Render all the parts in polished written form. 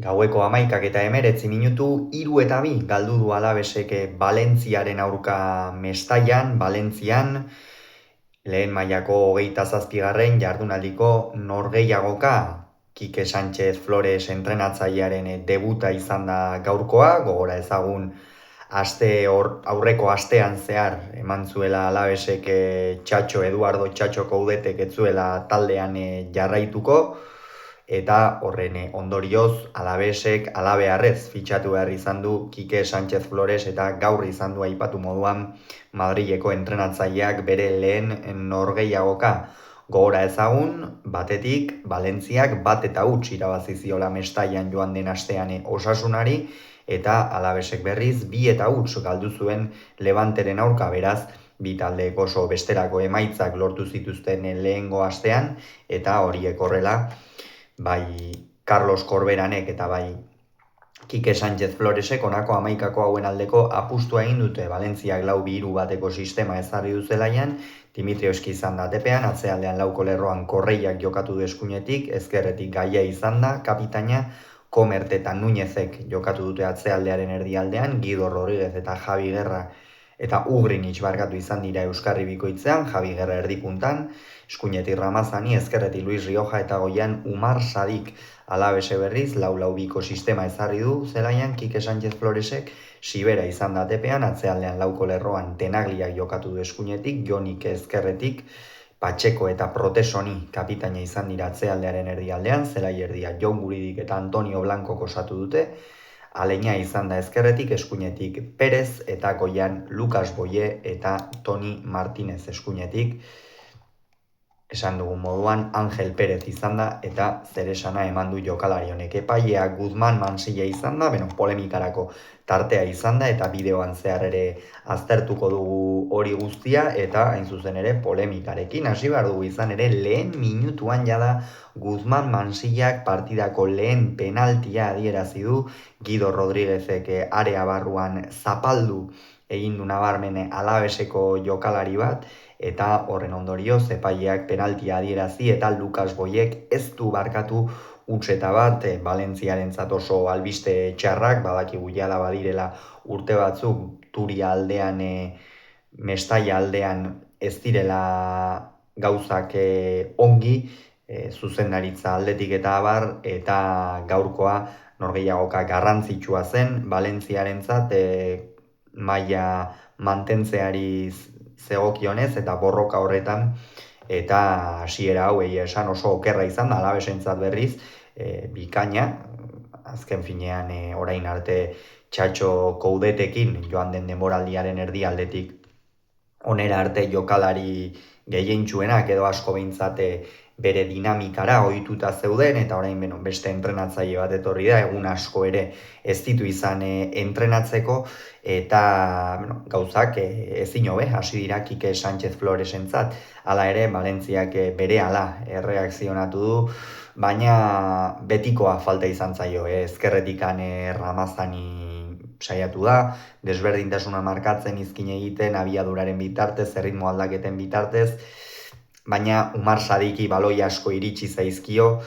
Gaueko 11:19 3:2 galdu du Alavesek Valentziaren aurka Mestaian, Valentzian, lehen mailako 27. jardunaldiko norgehiagoka, Kike Sánchez Flores entrenatzailearen debuta izan da gaurkoa, gogora ezagun aurreko astean zehar eman zuela Alavesek Eduardo Txatxo Coudetek ez zuela taldean jarraituko, eta horren ondorioz Alavesek halabeharrez fitxatu behar izan du Kike Sánchez Flores, eta gaur izan du aipatu moduan Madrileko entrenatzaileak bere lehen norgehiagoka. Gogora ezagun, batetik, Valentziak 1-0 irabazi ziola Mestaian joan den astean Osasunari, eta Alavesek berriz 2-0 galdu zuen Levanteren aurka, beraz, bi taldeek oso besterako emaitzak lortu zituzten lehengo astean, eta horiek horrela, bai Carlos Corberanek eta bai Kike Sánchez Floresek honako 11 hauen aldeko apustua egin dute. Valentziak 4-2-1 sistema ezarri du zelaian, Dimitrievski izan da tepean, atzealdean lauko lerroan Korreiak jokatu du eskuinetik, ezkerretik Gaia izan da kapitaina, Komert eta Núñezek jokatu dute atzealdearen erdialdean, Guido Rodríguez eta Javi Guerra eta Ugrinich barkatu izan dira Euskarri bikoitzean, Javi Guerra erdipuntan, eskuinetik Ramazani, ezkerretik Luis Rioja eta goian Umar Sadik. Alavese berriz, 4-4-2 sistema ezarri du zelaian, Kike Sánchez Floresek, Sibera izan da tepean, atzealdean lauko lerroan Tenagliak jokatu du eskuinetik, Jonik ezkerretik, Pacheco eta Protesoni kapitaina izan dira atzealdearen erdialdean, zelai erdia Jon Guridik eta Antonio Blanco osatu dute, Aleña izan da ezkerretik, eskuinetik Perez, eta goian Lucas Boye eta Toni Martinez eskuinetik. Esan dugun moduan, Angel Pérez izan da, eta zeresana eman du jokalari honek. Epailea Guzman Mansilla izan da, polemikarako tartea izan da, eta bideoan zehar ere aztertuko dugu hori guztia, eta hain zuzen ere polemikarekin hasi behar dugu izan ere lehen minutuan jada Guzman Mansillak partidako lehen penaltia adierazi du, Guido Rodríguezek area barruan zapaldu egin du nabarmen Alaveseko jokalari bat, eta horren ondorioz epaileak penaltia adierazi eta Lucas Boyek ez du barkatu hutseta bat, Valentziarentzat oso albiste txarrak, badakigu jada badirela urte batzuk Turia aldean, Mestalla aldean ez direla gauzak ongi, zuzendaritza aldetik eta abar, eta gaurkoa norgehiagoka garrantzitsua zen, Valentziarentzat maila mantentzeari zegokionez eta borroka horretan, eta hasiera hau esan oso okerra izan da Alavesentzat berriz, bikaina, azken finean orain arte Txatxo Coudetekin joan den denboraldiaren erdialdetik onera arte jokalari gehientsuenak edo asko behintzat bere dinamikara ohituta zeuden, eta orain beste entrenatzaile bat etorri da, egun asko ere ez ditu izan entrenatzeko, eta gauzak ezin hobe hasi dira Kike Sánchez Floresentzat. Hala ere, Valentziak berehala erreakzionatu du, baina betikoa falta izan zaio, ezkerretikan Ramazani saiatu da, desberdintasuna markatzen, izkin egiten, abiaduraren bitartez, erritmo aldaketen bitartez, baina Umar Sadiki baloi asko iritsi zaizkio,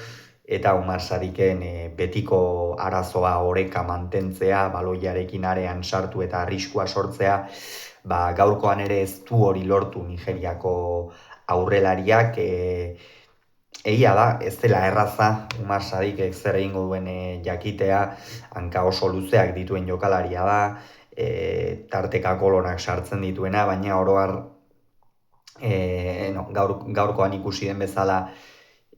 eta Umar Sadiken betiko arazoa oreka mantentzea, baloiarekin arean sartu eta arriskua sortzea, gaurkoan ere ez du hori lortu Nigeriako aurrelariak. Egia da, ez dela erraza Umar Sadikek zer egingo duen jakitea, hanka oso luzeak dituen jokalaria da, tarteka kolonak sartzen dituena, baina oro har gaurkoan ikusi den bezala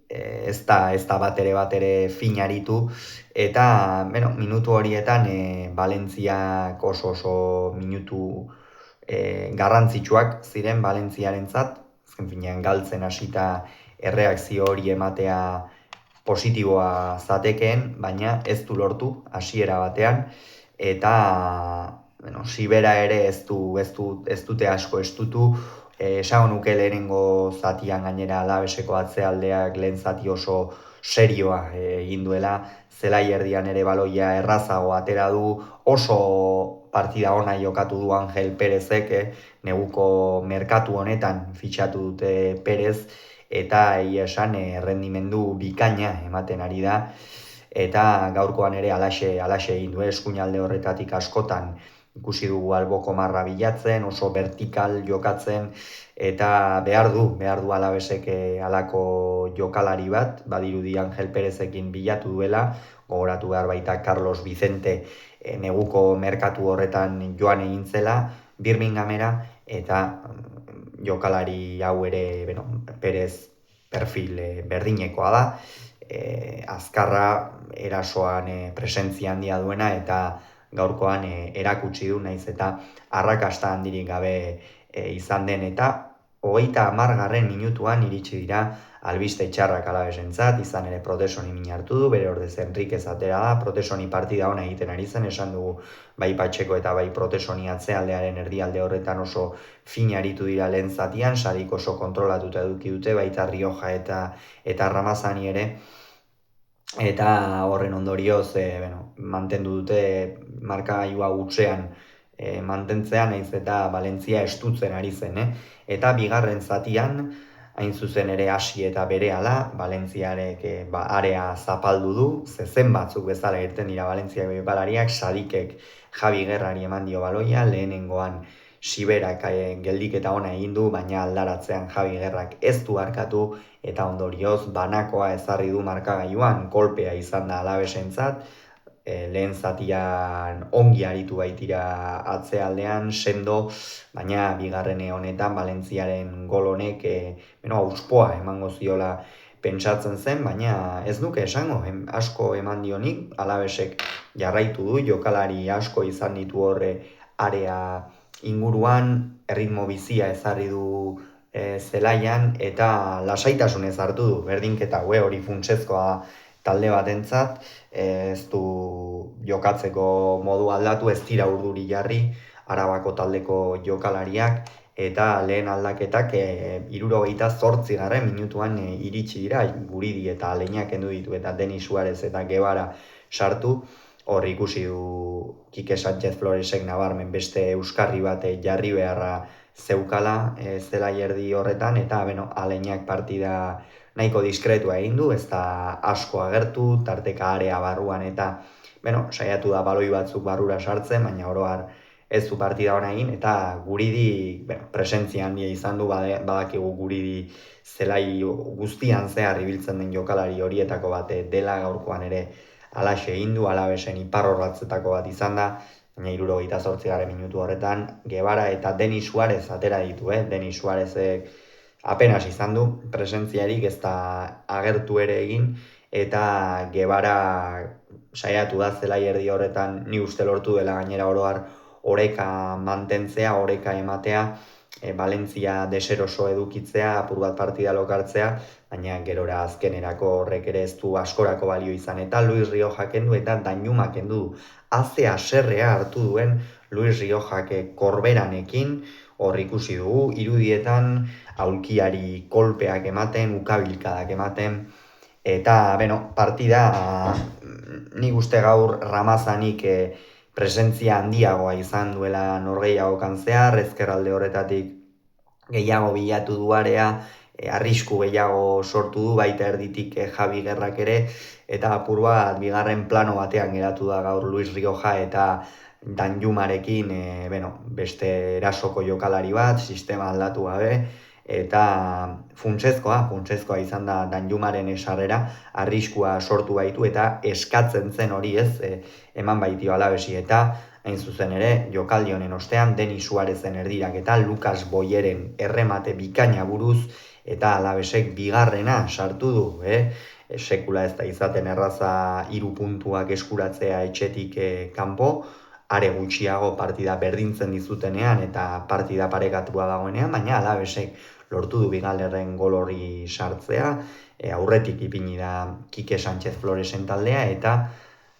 ez da bat ere finaritu, eta minutu horietan Valentziak oso minutu garrantzitsuak ziren Valentziarentzat, azken finean galtzen hasita erreakzio hori ematea positiboa zatekeen, baina ez du lortu hasiera batean, eta Sibera ere ez dute asko estutu, esango nuke lehenengo zatian gainera Alaveseko atzealdeak lehen zati oso serioa egin duela, zelai erdian ere baloia errazago atera du, oso partida ona jokatu du Angel Perezek, neguko merkatu honetan fitxatu dute Perez, eta egia esan errendimendu bikaina ematen ari da, eta gaurkoan ere alaxe egin du, eskuinalde horretatik askotan ikusi dugu alboko marra bilatzen, oso vertikal jokatzen, eta behar du Alavesek halako jokalari bat, badirudi Angel Perezekin bilatu duela, gogoratu behar baita Carlos Vicente neguko merkatu horretan joan egin zela Birminghamera, eta jokalari hau ere, Perez perfil berdinekoa da, azkarra, erasoan presentzia handia duena, eta gaurkoan erakutsi du, naiz eta arrakasta handirik gabe izan den, eta 30. minutuan iritsi dira albiste txarrak Alavesentzat, izan ere Protesoni min hartu du, bere ordez Enriquez atera da, Protesoni partida ona egiten ari zen, esan dugu bai Patxeko eta bai Protesoni atzealdearen erdialde horretan oso fin aritu dira lehen zatian, sarik oso kontrolatuta eduki dute, baita Rioja eta Ramazani ere, eta horren ondorioz mantendu dute markagailua hutsean mantentzea, naiz eta Valentzia estutzen ari zen, eta bigarren zatian hain zuzen ere hasi eta berehala Valentziarek area zapaldu du, zezen batzuk bezala irten dira Valentziako jokalariak, Sadikek Javi Gerrari eman dio baloia, lehenengoan Siberak geldiketa ona egin du, baina aldaratzean Javi Gerrak ez du arkatu, eta ondorioz banakoa ezarri du markagailuan, kolpea izan da Alavesentzat, lehen zatian ongi aritu baitira atzealdean, sendo, baina bigarrene honetan Valentziaren gol honek auspoa emango ziola pentsatzen zen, baina ez nuke esango, asko eman dionik, Alavesek jarraitu du, jokalari asko izan ditu horre area inguruan, erritmo bizia ezarri du zelaian, eta lasaitasunez hartu du, berdinketa hori funtsezkoa talde batentzat, ez du jokatzeko modu aldatu, ez dira urduri jarri, Arabako taldeko jokalariak, eta lehen aldaketak 78. minutuan iritsi dira, Guridi eta Aleñak kendu ditu, eta Denis Suarez eta Guevara sartu, hor ikusi du Kike Sánchez Floresek nabarmen beste euskarri bat jarri beharra zeukala zelai erdi horretan, eta Aleñak partida nahiko diskretua egin du, ez da asko agertu, tarteka area barruan, eta saiatu da baloi batzuk barrura sartzen, baina oro har ez du partida ona egin, eta Guridi presentzia handia izan du, badakigu Guridi zelai guztian zehar ibiltzen den jokalari horietako bat dela, gaurkoan ere alaxe egin du, Alavesen iparrorratzetako bat izan da, baina 78. minutu horretan Guevara eta Denis Suarez atera ditu, Denis Suarezek apenas izan du presentziarik, ez da agertu ere egin, eta Guevara saiatu da zelai erdi horretan, ni uste lortu dela gainera oro har oreka mantentzea, oreka ematea, Valentzia deseroso edukitzea, apur bat partida lokartzea, baina gerora azkenerako horrek ere ez du askorako balio izan, eta Luis Rioja kendu eta Danjuma kendu du. Haze haserrea hartu duen Luis Riojak korberanekin, hor ikusi dugu, irudietan aulkiari kolpeak ematen, ukabilkadak ematen, eta partida nik uste gaur Ramazanik presentzia handiagoa izan duela norgehiagokan zehar, ezkerralde horretatik gehiago bilatu duarea, arrisku gehiago sortu du, baita erditik Javi Gerrak ere, eta apur bat bigarren plano batean geratu da gaur Luis Rioja eta Danjumarekin beste erasoko jokalari bat, sistema aldatu gabe, eta funtsezkoa izan da Danjumaren esarrera, arriskua sortu baitu eta eskatzen zen hori eman baitio Alavesi, eta hain zuzen ere, jokaldi honen ostean, Denis Suarezen erdirak eta Lucas Boyeren erremate bikaina buruz, eta Alavesek bigarrena sartu du, sekula ez da izaten erraza 3 puntuak eskuratzea etxetik kanpo, are gutxiago partida berdintzen dizutenean eta partida parekatua dagoenean, baina Alavesek lortu du bigarren gol hori sartzea, aurretik ipini da Kike Sánchez Floresen taldea, eta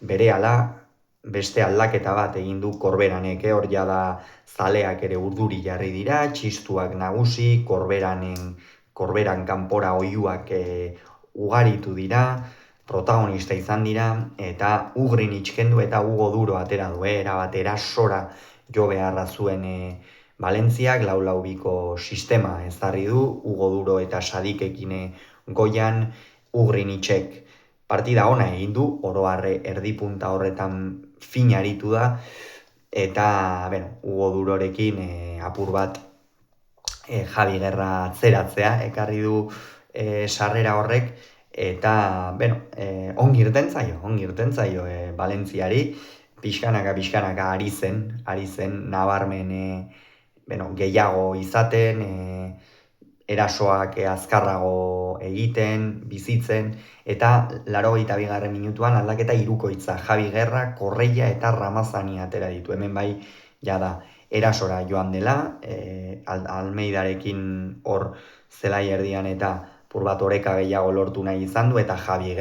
berehala beste aldaketa bat egin du Korberanek, hor jada zaleak ere urduri jarri dira, txistuak nagusi, Korberan kanpora oihuak ugaritu dira, protagonista izan dira, eta Ugrin itxkendu eta Hugo Duro atera du, erabat erasora jo beharra zuen Valentziak, 4-4-2ko sistema ezarri du, Hugo Duro eta Sadikekin goian, Ugrin itxek partida ona egin du, oro harre erdipunta horretan fin aritu da, eta, Hugo Durorekin apur bat Javi Guerra atzeratzea ekarri du sarrera horrek, eta, ongi irten zaio Valentziari, pixkanaka ari zen nabarmen gehiago izaten, erasoak azkarrago egiten, bizitzen, eta 82. minutuan aldaketa hirukoitza, Javi Guerra, Correia eta Ramazani atera ditu. Hemen bai, jada, erasora joan dela, Almeidarekin hor zelai erdian eta purbat oreka gehiago lortu nahi izan du, eta Javi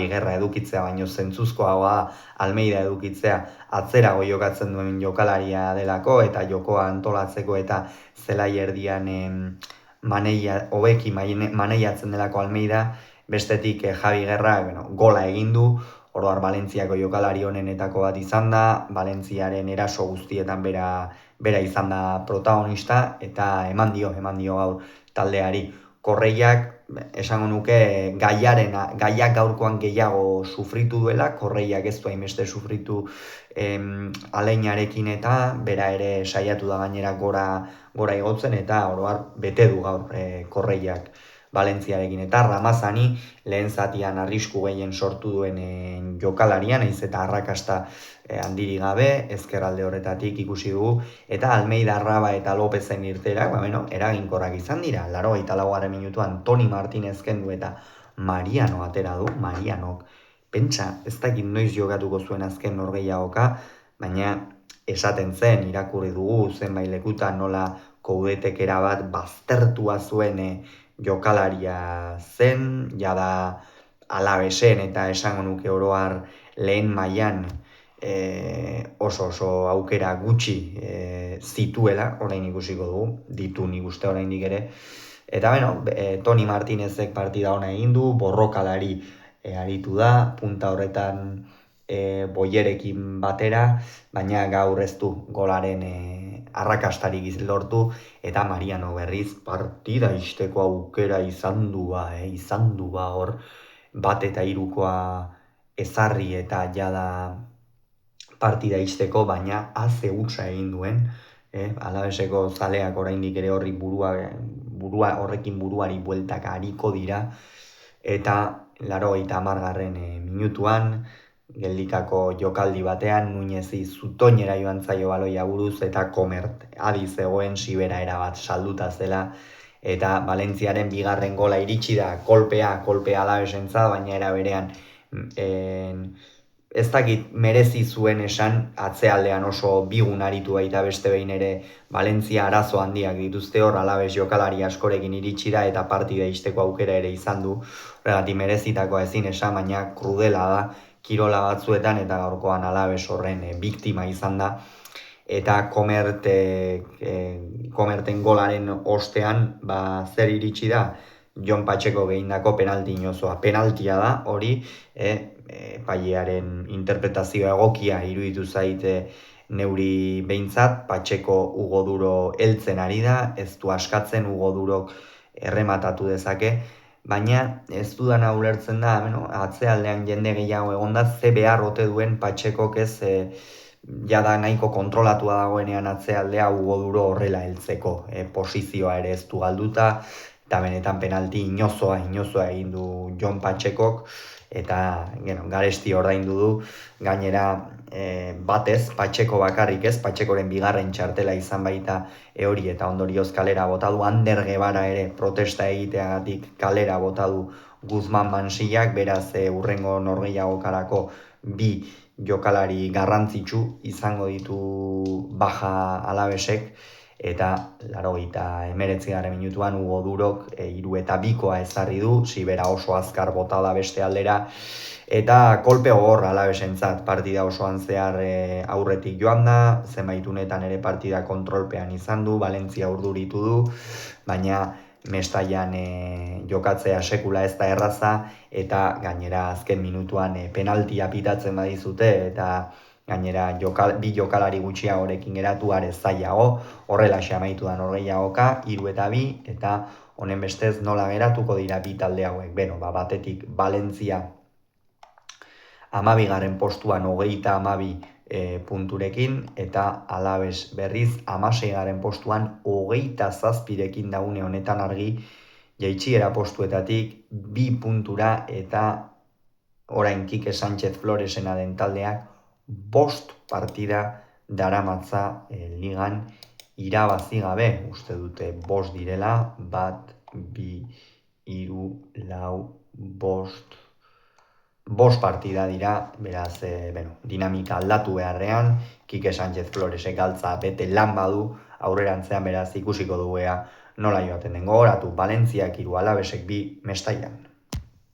Guerra edukitzea baino zentzuzkoagoa Almeida edukitzea atzerago jokatzen duen jokalaria delako, eta jokoa antolatzeko eta zelai erdian hobeki maneiatzen delako Almeida, bestetik Javi Guerra gola egin du, oro har Valentziako jokalari honenetako bat izan da, Valentziaren eraso guztietan bera izan da protagonista, eta eman dio gaur taldeari. Correiak, esango nuke, gaiak gaurkoan gehiago sufritu duela, Correiak ez du hainbeste sufritu aleinarekin, eta bera ere saiatu da gainera gora igotzen, eta oro har bete du gaur Correiak Valentziarekin, eta Ramazani lehen zatian arrisku gehien sortu duen jokalarian, naiz eta arrakasta handiri gabe, ezkerralde horretatik ikusi dugu, eta Almeida, Arraba eta Lopezen irterak, eraginkorrak izan dira, 84. minutuan Toni Martinez kendu eta Mariano atera du, Marianok, pentsa, ez dakit noiz jokatuko zuen azken norgehiagoka, baina esaten zen, irakurri dugu, zenbait lekutan nola Coudetek erabat baztertua zuen jokalaria zen, jada Alavesen eta esango nuke oro har lehen mailan oso aukera gutxi zituela, orain ikusiko dugu, ditu nik uste oraindik ere, eta Toni Martinezek partida ona egin du, borrokalari aritu da, punta horretan Boyerekin batera, baina gaur ez du golaren arrakastarik lortu, eta Mariano berriz partida isteko aukera izan du hor, bat eta hirukoa ezarri eta jada partida isteko, baina haze hutsa egin duen, Alaveseko zaleak oraindik ere horrekin buruari bueltaka ariko dira, eta 80. minutuan, geldikako jokaldi batean, Nuñezi zutoinera joan zaio baloia buruz, eta Komert adi zegoen Sibera erabat salduta zela, eta Valentziaren bigarren gola iritsi da, kolpea Alavesentzat, baina era berean ez dakit merezi zuen esan, atzealdean oso bigun aritu baita beste behin ere Valentzia arazo handiak dituzte hor, Alaves jokalari askorekin iritsi da, eta partida isteko aukera ere izan du, horregatik merezitakoa ezin esan, baina krudela da, kirola batzuetan, eta gaurkoan Alaves horren biktima izan da, eta Komerten golaren ostean, zer iritsi da, Jon Patxeko gehindako penalti inozoa. Penaltia da, hori, epailearen interpretazioa egokia iruditu zaite neuri behintzat, Patxeko Hugo Duro heltzen ari da, ez du askatzen, Hugo Durok errematatu dezake, baina ez dudana ulertzen da, atzealdean jende gehiago egonda, ze behar ote duen Patxekok ez jada nahiko kontrolatua dagoenean atzealdea Hugo Duro horrela heltzeko, posizioa ere ez du galduta, eta benetan penalti inozoa egin du Jon Patxekok, eta garesti ordaindu du, gainera batez, Patxeko bakarrik ez, Patxekoren bigarren txartela izan baita hori, eta ondorioz kalera bota du, Ander Guevara ere protesta egiteagatik kalera bota du Guzman Mansillak, beraz hurrengo norgehiagokarako bi jokalari garrantzitsu izango ditu baja Alavesek, eta 89. minutuan Hugo Durok 3-2 ezarri du, Sibera oso azkar bota da beste aldera, eta kolpe gogorra Alavesentzat, partida osoan zehar aurretik joan da, zenbaitunetan ere partida kontrolpean izan du, Valentzia urduritu du, baina Mestaian jokatzea sekula ez da erraza, eta gainera azken minutuan penaltia pitatzen badizute, eta gainera bi jokalari gutxiagorekin geratu are zailago, horrelaxe amaitu da norgehiagoka, 3-2, eta honen bestez nola geratuko dira bi talde hauek. Beno, batetik Valentzia 12. postuan 32 punturekin, eta Alaves berriz 16. postuan 27rekin daune honetan argi jaitsiera postuetatik 2 puntura, eta orain Kike Sánchez Floresena den taldeak 5 partida daramatza ligan irabazi gabe. Uste dute 5 direla, 1, 2, 3, 4, 5 partida dira, beraz, dinamika aldatu beharrean, Kike Sánchez Floresek galtza bete lan badu aurrerantzean, beraz ikusiko dugu nola joaten den. Gogoratu, Valentziak 3, Alavesek 2 Mestaian.